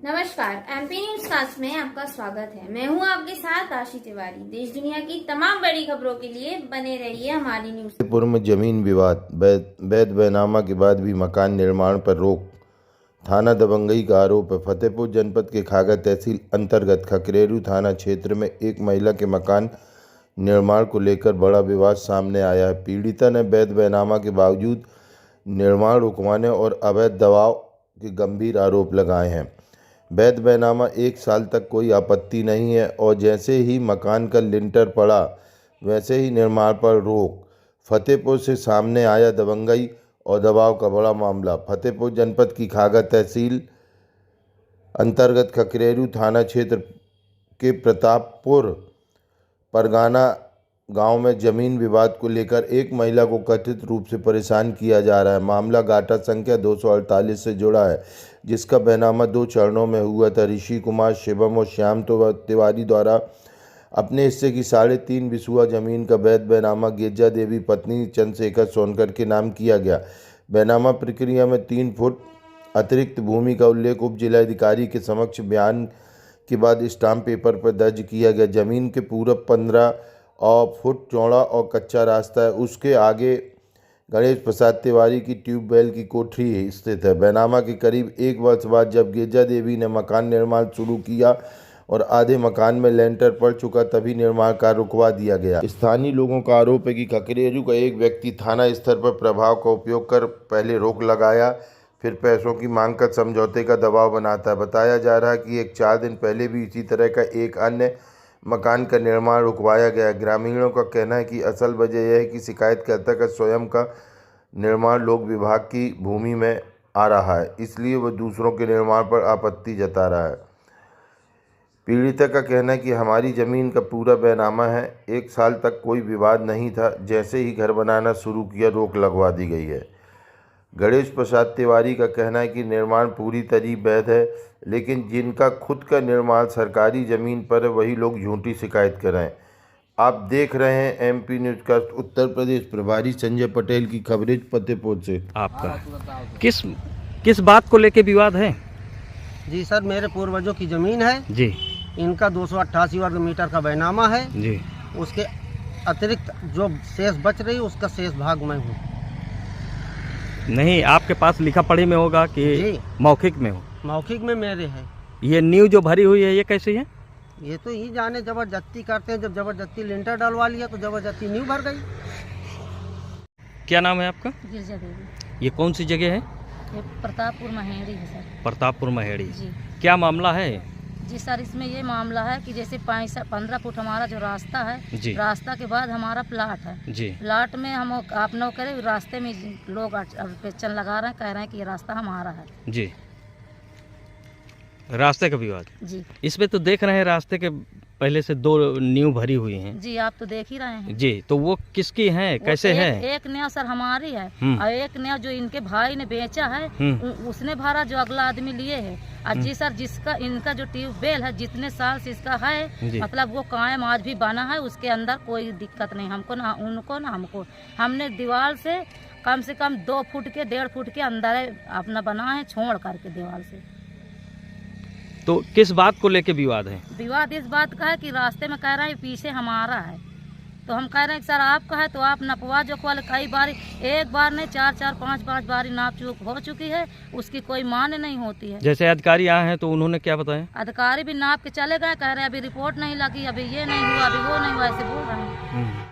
नमस्कार, MP news cast में आपका स्वागत है। मैं हूं आपके साथ आशी तिवारी। देश दुनिया की तमाम बड़ी खबरों के लिए बने रहिए हमारी न्यूज। फतेहपुर में जमीन विवाद, वैध बैनामा के बाद भी मकान निर्माण पर रोक, थाना दबंगई का आरोप है। फतेहपुर जनपद के खागा तहसील अंतर्गत खकरेरू थाना क्षेत्र में एक महिला के मकान निर्माण को लेकर बड़ा विवाद सामने आया है। पीड़िता ने वैध बैनामा के बावजूद निर्माण रुकवाने और अवैध दबाव के गंभीर आरोप लगाए हैं। वैध बैनामा 1 साल तक कोई आपत्ति नहीं है और जैसे ही मकान का लिंटर पड़ा वैसे ही निर्माण पर रोक। फतेहपुर से सामने आया दबंगई और दबाव का बड़ा मामला। फतेहपुर जनपद की खागा तहसील अंतर्गत खकरेरू थाना क्षेत्र के प्रतापपुर परगाना गांव में जमीन विवाद को लेकर एक महिला को कथित रूप से परेशान किया जा रहा है। मामला गाटा संख्या 248 से जुड़ा है, जिसका बैनामा 2 चरणों में हुआ था। ऋषि कुमार, शिवम और श्याम तिवारी द्वारा अपने हिस्से की 3.5 बिसुआ जमीन का वैध बैनामा गिरजा देवी पत्नी चंद्रशेखर सोनकर के नाम किया गया। बैनामा प्रक्रिया में 3 फुट अतिरिक्त भूमि का उल्लेख उप जिलाधिकारी के समक्ष बयान के बाद स्टाम्प पेपर पर दर्ज किया गया। जमीन के पूरब 15 फुट चौड़ा और कच्चा रास्ता है। उसके आगे गणेश प्रसाद तिवारी की ट्यूबवेल की कोठरी स्थित है। बैनामा के करीब 1 वर्ष बाद जब गिरजा देवी ने मकान निर्माण शुरू किया और आधे मकान में लेंटर पड़ चुका, तभी निर्माण कार्य रुकवा दिया गया। स्थानीय लोगों का आरोप है कि खकरेरू का एक व्यक्ति थाना स्तर पर प्रभाव का उपयोग कर पहले रोक लगाया, फिर पैसों की मांग कर समझौते का दबाव बनाता है। बताया जा रहा है कि 4 दिन पहले भी इसी तरह का एक अन्य मकान का निर्माण रुकवाया गया। ग्रामीणों का कहना है कि असल वजह यह है कि शिकायतकर्ता का स्वयं का निर्माण लोक विभाग की भूमि में आ रहा है, इसलिए वह दूसरों के निर्माण पर आपत्ति जता रहा है। पीड़िता का कहना है कि हमारी ज़मीन का पूरा बैनामा है, 1 साल तक कोई विवाद नहीं था, जैसे ही घर बनाना शुरू किया रोक लगवा दी गई है। गणेश प्रसाद तिवारी का कहना है कि निर्माण पूरी तरह वैध है, लेकिन जिनका खुद का निर्माण सरकारी ज़मीन पर है वही लोग झूठी शिकायत कर रहे हैं। आप देख रहे हैं एमपी न्यूज का उत्तर प्रदेश प्रभारी संजय पटेल की कवरेज फतेहपुर से। आपका किस बात को लेके विवाद है? जी सर, मेरे पूर्वजों की ज़मीन है जी। इनका 288 वर्ग मीटर का बैनामा है जी। उसके अतिरिक्त जो शेष बच रही उसका शेष भाग मैं हूँ। नहीं, आपके पास लिखा पढ़ी में होगा कि मौखिक में हो? मौखिक में मेरे है। ये नींव जो भरी हुई है ये कैसी है? ये तो ही जाने जबरदस्ती करते हैं, जब जबरदस्ती लिंटर डलवा लिया तो जबरदस्ती नींव भर गई। क्या नाम है आपका? गिरजा देवी। ये कौन सी जगह है? ये प्रतापपुर महेड़ी है सर। प्रतापपुर महेड़ी जी। क्या मामला है? जी सर, इसमें ये मामला है कि जैसे 15 फुट हमारा जो रास्ता है जी। रास्ता के बाद हमारा प्लाट है जी। प्लाट में हम आप न करें, रास्ते में लोग अड़चन लगा रहे हैं, कह रहे हैं कि ये रास्ता हमारा है। जी। रास्ते का विवाद जी। इसमें तो देख रहे हैं रास्ते के पहले से 2 नींव भरी हुई हैं। जी, आप तो देख ही रहे हैं। जी, तो वो किसकी है, कैसे है? एक नया सर हमारी है और एक नया जो इनके भाई ने बेचा है उसने भरा, जो अगला आदमी लिए है। और जी सर, जिसका इनका जो ट्यूबवेल है जितने साल से इसका है, मतलब वो कायम आज भी बना है, उसके अंदर कोई दिक्कत नहीं हमको, ना उनको ना हमको। हमने दीवार से कम 2 फुट के 1.5 फुट के अंदर अपना बना है, छोड़ करके दीवार से। तो किस बात को लेके विवाद है? विवाद इस बात का है कि रास्ते में कह रहे हैं पीछे हमारा है, तो हम कह रहे हैं कि सर आपका है तो आप नपवा जो वाले। कई बार, एक बार नहीं 4-4, 5-5 बारी नाप चूक हो चुकी है, उसकी कोई मान्य नहीं होती है। जैसे अधिकारी आए हैं तो उन्होंने क्या बताया? अधिकारी भी नाप के चले गए, कह रहे हैं अभी रिपोर्ट नहीं लगी, अभी ये नहीं हुआ, अभी वो नहीं हुआ, ऐसे बोल रहे हैं।